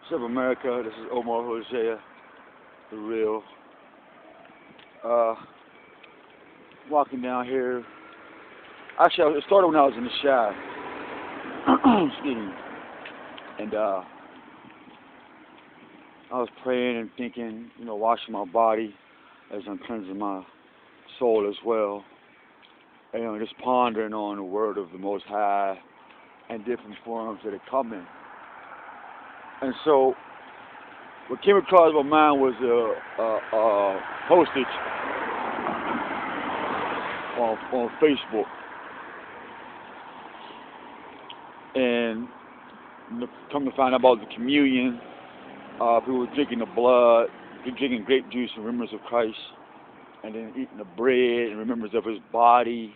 What's up, America? This is Omar Hosea, the real. Uh, Walking down here. Actually, it started when I was in the shower. Excuse me. And I was praying and thinking, washing my body as I'm cleansing my soul as well. And just pondering on the word of the Most High and different forms that it come in. And so, what came across my mind was a postage on Facebook, and come to find out about the communion. People were drinking the blood, drinking grape juice in remembrance of Christ, and then eating the bread in remembrance of His body.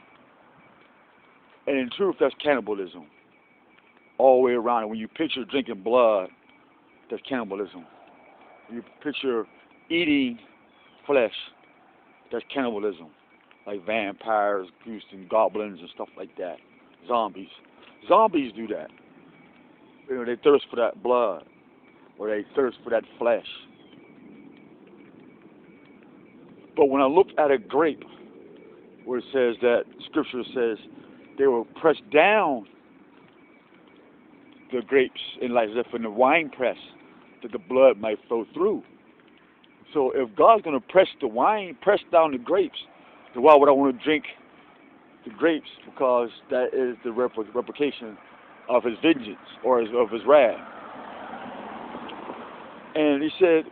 And in truth, that's cannibalism all the way around. And when you picture drinking blood, that's cannibalism. You picture eating flesh, that's cannibalism. Like vampires, ghosts, and goblins and stuff like that. Zombies. Zombies do that. They thirst for that blood, or they thirst for that flesh. But when I look at a grape, where it says that, Scripture says, they will press down the grapes in like as if in the wine press, that the blood might flow through. So if God's going to press down the grapes, then why would I want to drink the grapes? Because that is the replication of His vengeance or of His wrath. And He said,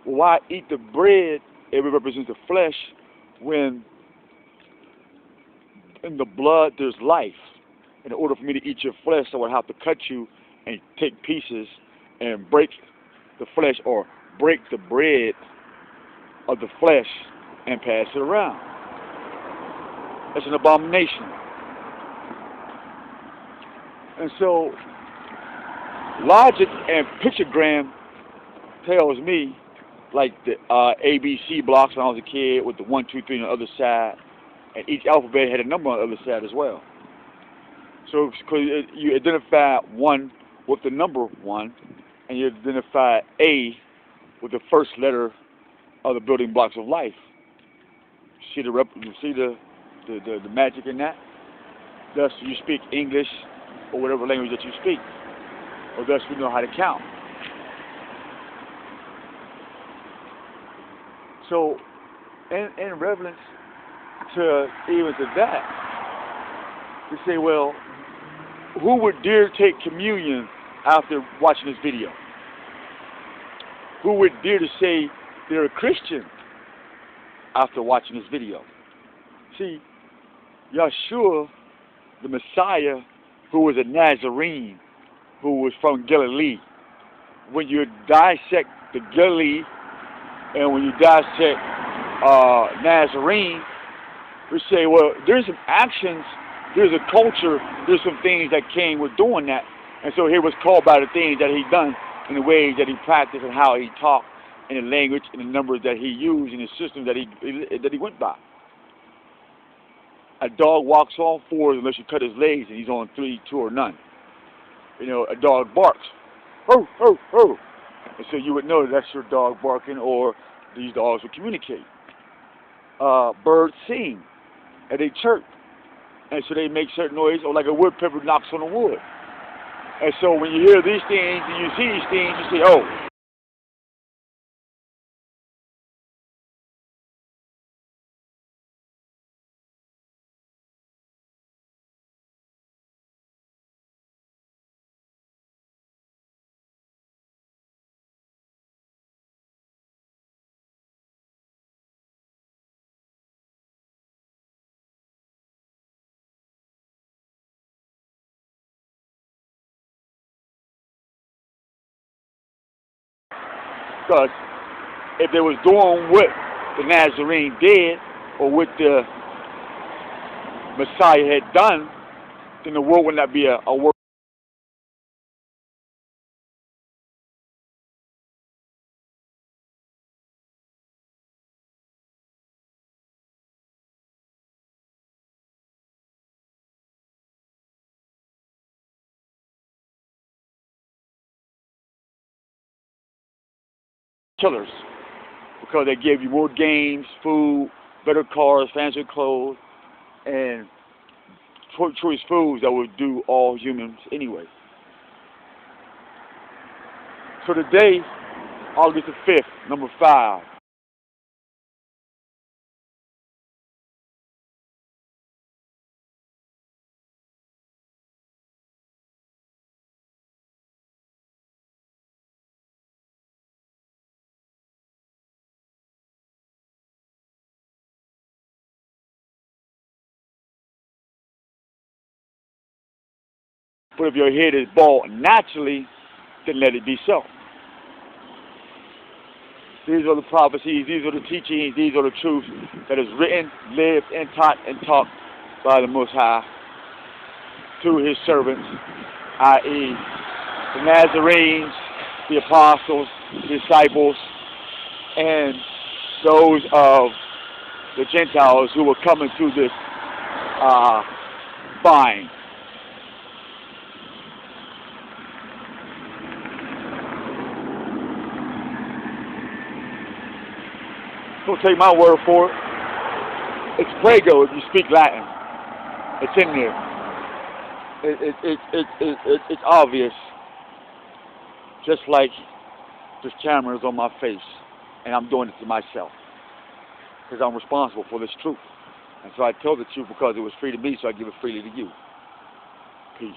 well, why eat the bread? It represents the flesh, when in the blood there's life. In order for me to eat your flesh, I would have to cut you and take pieces and break the flesh, or break the bread of the flesh and pass it around. It's an abomination. And so logic and pictogram tells me, like the ABC blocks when I was a kid with the 1, 2, 3 on the other side, and each alphabet had a number on the other side as well. So because you identify 1 with the number 1, and you identify A with the first letter of the building blocks of life. You see the magic in that? Thus you speak English or whatever language that you speak. Or thus we know how to count. So in reverence to even to that, you say, well, who would dare take communion after watching this video? Who would dare to say they're a Christian after watching this video? See, Yeshua, the Messiah, who was a Nazarene, who was from Galilee, when you dissect the Galilee and when you dissect Nazarene, we say, well, there's some actions, there's a culture, there's some things that came with doing that. And so he was called by the things that he done, in the ways that he practiced, and how he talked, and the language and the numbers that he used, and the system that he went by. A dog walks on 4 unless you cut his legs, and he's on 3, 2, or none. A dog barks, "Ho, ho, ho," and so you would know that that's your dog barking, or these dogs would communicate. Birds sing, and they chirp, and so they make certain noise, or like a woodpecker knocks on the wood. And so when you hear these things and you see these things, you say, oh, because if they was doing what the Nazarene did, or what the Messiah had done, then the world would not be a world. killers because they give you more games, food, better cars, fancier clothes, and choice foods that would do all humans anyway. So today, August the 5th, number 5. But if your head is bald naturally, then let it be so. These are the prophecies, these are the teachings, these are the truths that is written, lived, and taught by the Most High to His servants, i.e., the Nazarenes, the apostles, the disciples, and those of the Gentiles who were coming to this vine. Don't take my word for it. It's prego if you speak Latin. It's in there. It's obvious. Just like this camera is on my face, and I'm doing it to myself because I'm responsible for this truth. And so I tell the truth because it was free to me, so I give it freely to you. Peace.